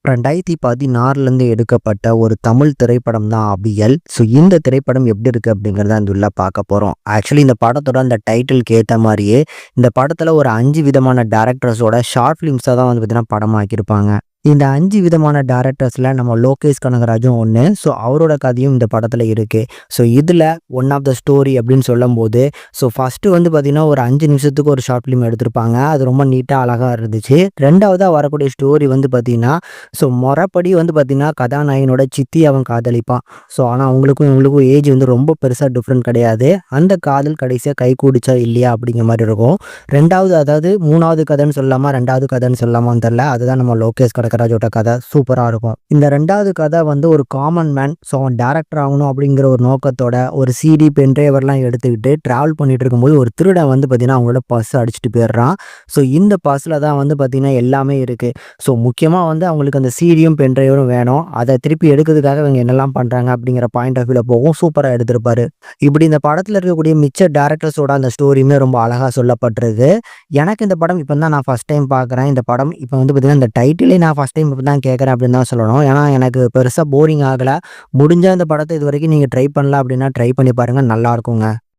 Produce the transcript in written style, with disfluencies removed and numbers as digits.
2016லேருந்து எடுக்கப்பட்ட ஒரு தமிழ் திரைப்படம் தான் அபியல். ஸோ இந்த திரைப்படம் எப்படி இருக்கு அப்படிங்கிறத இந்த உள்ள பார்க்க போறோம். ஆக்சுவலி இந்த படத்தோட அந்த டைட்டிலுக்கு ஏத்த மாரியே, இந்த படத்துல ஒரு 5 விதமான டைரக்டர்ஸோட ஷார்ட் ஃபிலிம்ஸா தான் வந்து பார்த்தீங்கன்னா படமாக்கியிருப்பாங்க. இந்த 5 விதமான டைரக்டர்ஸ்ல நம்ம லோகேஷ் கனகராஜும் ஒண்ணு. ஸோ அவரோட கதையும் இந்த படத்துல இருக்கு. ஸோ இதுல ஒன் ஆஃப் த ஸ்டோரி அப்படின்னு சொல்லும்போது, ஸோ ஃபர்ஸ்ட்டு வந்து பார்த்தீங்கன்னா ஒரு 5 நிமிஷத்துக்கு ஒரு ஷார்ட் ஃபிலிம் எடுத்திருப்பாங்க. அது ரொம்ப நீட்டா அழகா இருந்துச்சு. 2வதா வரக்கூடிய ஸ்டோரி வந்து பார்த்தீங்கன்னா, ஸோ மொறப்படி வந்து பார்த்தீங்கன்னா கதாநாயகனோட சித்தி அவன் காதலிப்பான். ஸோ ஆனா அவங்களுக்கும் இவங்களுக்கும் ஏஜ் வந்து ரொம்ப பெருசா டிஃப்ரெண்ட் கிடையாது. அந்த காதல் கடைசியா கைகூடுச்சா இல்லையா அப்படிங்கிற மாரி இருக்கும். 2வது அதாவது 3வது கதைன்னு சொல்லலாமா, 2வது கதைன்னு சொல்லலாமான்னு தெரியல. அதுதான் நம்ம லோகேஷ் கனகராஜோட கதை சூப்பரா இருக்கும். இந்த 2வது கதை வந்து ஒரு காமன் மேன். ஸோ அவன் டைரக்டர் ஆகணும் அப்படிங்கிற ஒரு நோக்கத்தோட ஒரு சிடி, பென் டிரைவர்லாம் எடுத்துக்கிட்டு டிராவல் பண்ணிட்டு இருக்கும்போது ஒரு திருடன் வந்து பார்த்தீங்கன்னா அவங்களோட பர்ஸ் அடிச்சுட்டு போயிடுறான். ஸோ இந்த பர்ஸில் தான் வந்து பார்த்தீங்கன்னா எல்லாமே இருக்கு. ஸோ முக்கியமாக வந்து அவங்களுக்கு அந்த சிடியும் பென் டிரைவரும் வேணும். அதை திருப்பி எடுக்கிறதுக்காக இவங்க என்னெல்லாம் பண்ணுறாங்க அப்படிங்கிற பாயிண்ட் ஆஃப் வியூவில் போகும். சூப்பராக எடுத்திருப்பாரு. இப்படி இந்த படத்தில் இருக்கக்கூடிய மிச்ச டேரக்டர்ஸோட அந்த ஸ்டோரியுமே ரொம்ப அழகாக சொல்லப்பட்டிருக்கு. எனக்கு இந்த படம் இப்போ தான் நான் ஃபர்ஸ்ட் டைம் பார்க்குறேன். இந்த படம் இப்போ வந்து பார்த்தீங்கன்னா இந்த டைட்டிலே நான் ஃபர்ஸ்ட் டைம் இப்போ தான் கேட்குறேன் அப்படின்னு தான் சொல்லணும். ஏன்னா எனக்கு பெருசாக போரிங் ஆகலை. முடிஞ்ச இந்த படத்தை இது வரைக்கும் நீங்கள் ட்ரை பண்ணல அப்படின்னா ட்ரை பண்ணி பாருங்கள், நல்லா இருக்குங்க.